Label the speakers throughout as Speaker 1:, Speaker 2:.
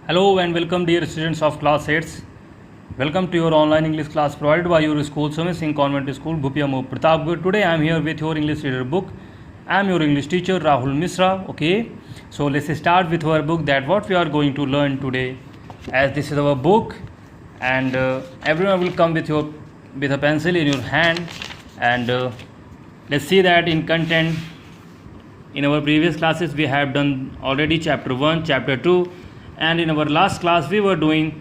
Speaker 1: Hello and welcome dear students of class 8. Welcome to your online English class provided by your school Swami Singh Convent School, Bhupiamu, Pratapgarh. Today I am here with your English reader book. I am your English teacher Rahul Misra. Okay, so let's start with our book. That what we are going to learn today, as this is our book, and everyone will come with a pencil in your hand, and let's see that in content. In our previous classes we have done already chapter 1, chapter 2. And in our last class we were doing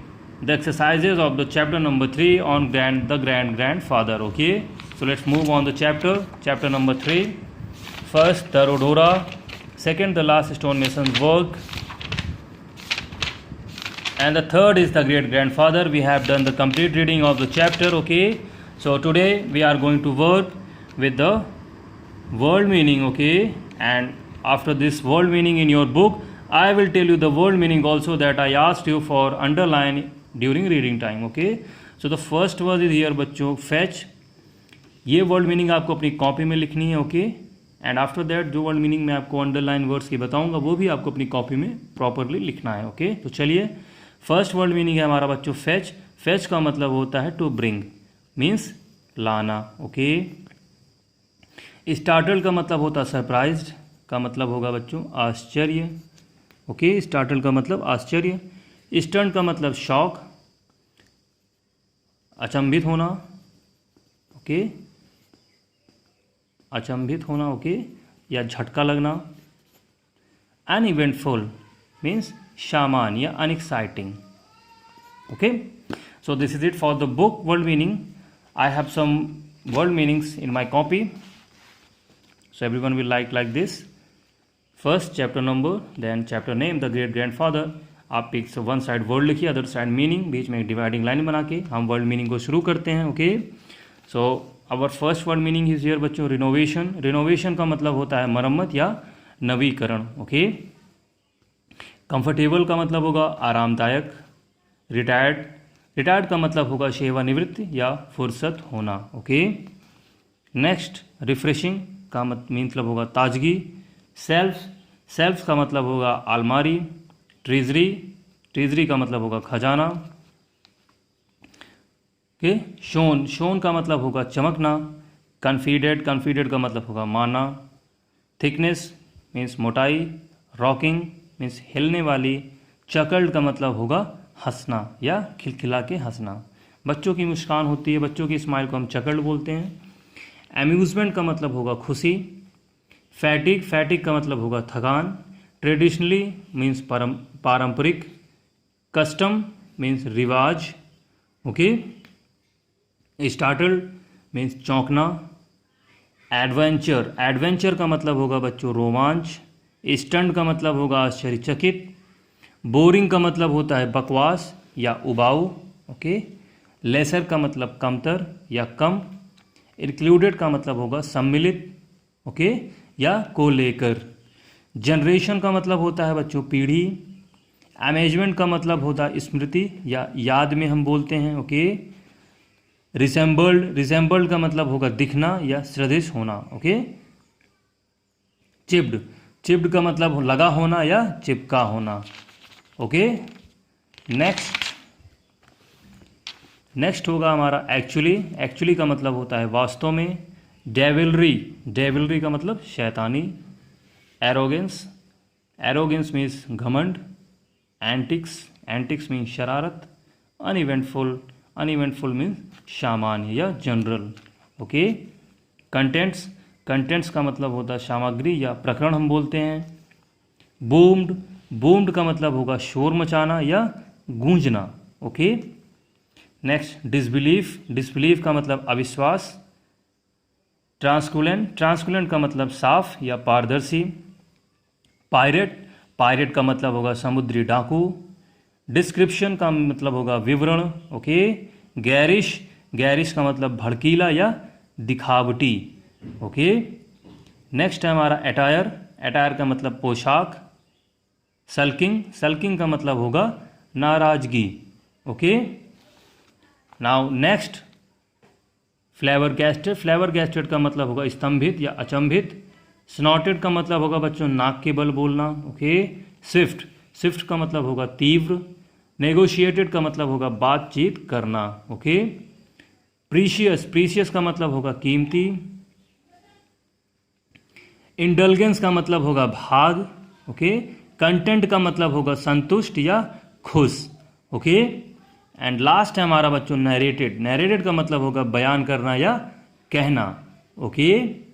Speaker 1: the exercises of the chapter number 3 on the grandfather. Okay, so let's move on the chapter number 3. First, the Rodora. Second, the last stonemason's work. And the third is the great grandfather. We have done the complete reading of the chapter. Okay, so today we are going to work with the word meaning. Okay, and after this word meaning in your book, I will tell you the word meaning also that I asked you for underline during reading time. Okay, so the first word is here बच्चों fetch. ये word meaning आपको अपनी copy में लिखनी है. Okay, and after that जो word meaning मैं आपको अंडरलाइन वर्ड्स की बताऊंगा वो भी आपको अपनी कॉपी में प्रॉपरली लिखना है. ओके, तो चलिए फर्स्ट वर्ड मीनिंग है हमारा बच्चों फैच. फैच का मतलब होता है टू ब्रिंग, मीन्स लाना. ओके, स्टार्टल का मतलब होता है सरप्राइज्ड, का मतलब होगा बच्चों आश्चर्य. ओके, स्टार्टल का मतलब आश्चर्य. स्टन का मतलब शॉक, अचंभित होना. ओके, अचंभित होना. ओके, या झटका लगना. अनइवेंटफुल मीन्स सामान्य या unexciting. Okay, so this is it for the book word meaning. I have some word meanings in my copy, so everyone will like this. First chapter number, then chapter name, the great grandfather. आप एक one side word लिखिए, other side meaning, बीच में एक dividing line बना के हम word meaning को शुरू करते हैं. Okay, so our first word meaning is here बच्चों रिनोवेशन. रिनोवेशन का मतलब होता है मरम्मत या नवीकरण. ओके, कंफर्टेबल का मतलब होगा आरामदायक. रिटायर्ड का मतलब होगा सेवानिवृत्त या फुर्सत होना. ओके, नेक्स्ट रिफ्रेशिंग का मतलब होगा ताजगी. सेल्फ का मतलब होगा अलमारी. ट्रेजरी का मतलब होगा खजाना. ओके, शोन का मतलब होगा चमकना. कॉन्फिडेंट का मतलब होगा माना. थिकनेस मीन्स मोटाई. रॉकिंग मीन्स हिलने वाली. चकल्ड का मतलब होगा हंसना या खिलखिला के हंसना. बच्चों की मुस्कान होती है, बच्चों की स्माइल को हम चकल्ड बोलते हैं. अम्यूजमेंट का मतलब होगा खुशी. फैटिक का मतलब होगा थकान. ट्रेडिशनली मीन्स पारंपरिक. कस्टम मीन्स रिवाज. ओके, स्टार्टल्ड मीन्स चौंकना. एडवेंचर का मतलब होगा बच्चों रोमांच. स्टंट का मतलब होगा आश्चर्यचकित. बोरिंग का मतलब होता है बकवास या उबाऊ. ओके, लेसर का मतलब कमतर या कम. इंक्लूडेड का मतलब होगा सम्मिलित. ओके, या को लेकर. जनरेशन का मतलब होता है बच्चों पीढ़ी. अमेजमेंट का मतलब होता है स्मृति या याद में हम बोलते हैं. ओके, रिसेंबल्ड का मतलब होगा दिखना या सदृश होना. ओके, चिप्ड का मतलब लगा होना या चिपका होना. ओके, नेक्स्ट होगा हमारा एक्चुअली का मतलब होता है वास्तव में. डेविलरी का मतलब शैतानी. एरोगेंस मीन्स घमंड. एंटिक्स मीन्स शरारत. अनइवेंटफुल मीन्स सामान्य या जनरल. ओके, कंटेंट्स का मतलब होता है सामग्री या प्रकरण हम बोलते हैं. बूम्ड का मतलब होगा शोर मचाना या गूंजना. ओके, नेक्स्ट डिसबिलीफ का मतलब अविश्वास. ट्रांसकुलेंट का मतलब साफ या पारदर्शी. पायरेट का मतलब होगा समुद्री डाकू. डिस्क्रिप्शन का मतलब होगा विवरण. ओके, गैरिश का मतलब भड़कीला या दिखावटी. ओके, नेक्स्ट है हमारा एटायर का मतलब पोशाक. सल्किंग का मतलब होगा नाराजगी. ओके, नाउ नेक्स्ट फ्लेवर का मतलब होगा स्तंभित या अचंभित. स्नॉटेड का मतलब होगा बच्चों नाक के बल बोलना. ओके, स्विफ्ट का मतलब होगा तीव्र. नेगोशिएटेड का मतलब होगा बातचीत करना, ओके। प्रीशियस, प्रीशियस का मतलब होगा कीमती। इंडल्जेंस का मतलब होगा भाग, ओके। कंटेंट का मतलब होगा संतुष्ट या खुश, ओके। एंड लास्ट है हमारा बच्चों नैरेटेड। नैरेटेड का मतलब होगा बयान करना या कहना, ओके।